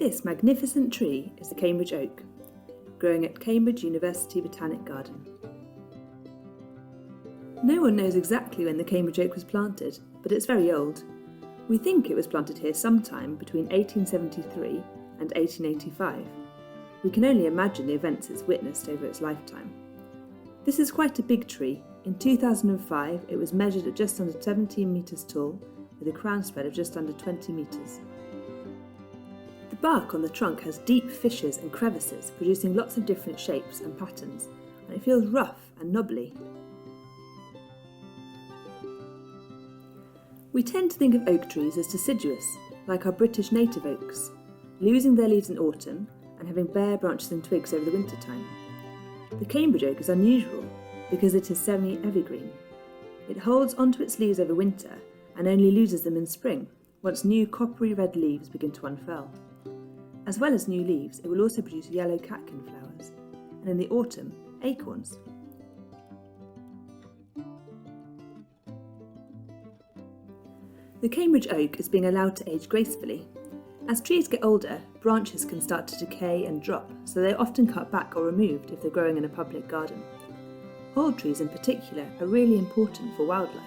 This magnificent tree is the Cambridge oak, growing at Cambridge University Botanic Garden. No one knows exactly when the Cambridge oak was planted, but it's very old. We think it was planted here sometime between 1873 and 1885. We can only imagine the events it's witnessed over its lifetime. This is quite a big tree. In 2005 it was measured at just under 17 metres tall, with a crown spread of just under 20 metres. The bark on the trunk has deep fissures and crevices, producing lots of different shapes and patterns, and it feels rough and knobbly. We tend to think of oak trees as deciduous, like our British native oaks, losing their leaves in autumn and having bare branches and twigs over the winter time. The Cambridge oak is unusual because it is semi-evergreen. It holds onto its leaves over winter and only loses them in spring, once new coppery red leaves begin to unfurl. As well as new leaves, it will also produce yellow catkin flowers, and in the autumn, acorns. The Cambridge oak is being allowed to age gracefully. As trees get older, branches can start to decay and drop, so they are often cut back or removed if they're growing in a public garden. Old trees in particular are really important for wildlife.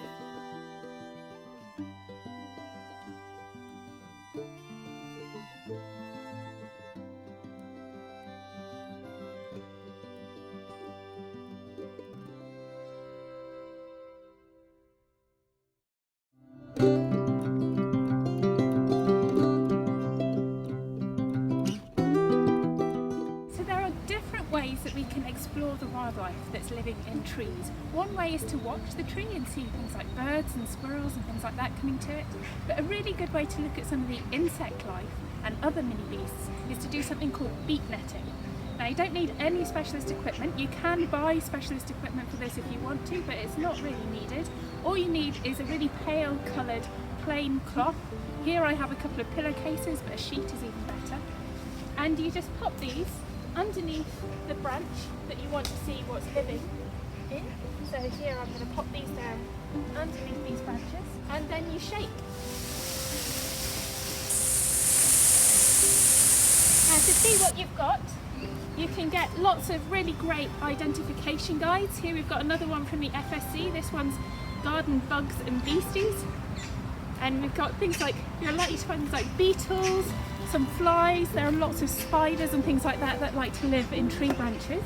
Ways that we can explore the wildlife that's living in trees. One way is to watch the tree and see things like birds and squirrels and things like that coming to it, but a really good way to look at some of the insect life and other mini beasts is to do something called beak netting. Now you don't need any specialist equipment. You can buy specialist equipment for this if you want to, but it's not really needed. All you need is a really pale coloured plain cloth. Here I have a couple of pillowcases, but a sheet is even better. And you just pop these underneath the branch that you want to see what's living in. So here I'm going to pop these down underneath these branches, and then you shake. Now to see what you've got, you can get lots of really great identification guides. Here we've got another one from the FSC. This one's Garden Bugs and Beasties. And we've got things like, you're likely to find things like beetles, some flies, there are lots of spiders and things like that that like to live in tree branches.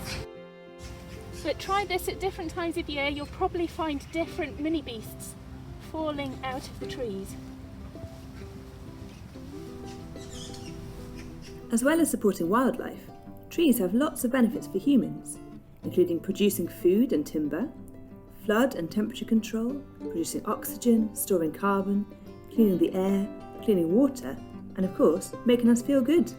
But try this at different times of year, you'll probably find different mini beasts falling out of the trees. As well as supporting wildlife, trees have lots of benefits for humans, including producing food and timber, flood and temperature control, producing oxygen, storing carbon, cleaning the air, cleaning water, and of course, making us feel good.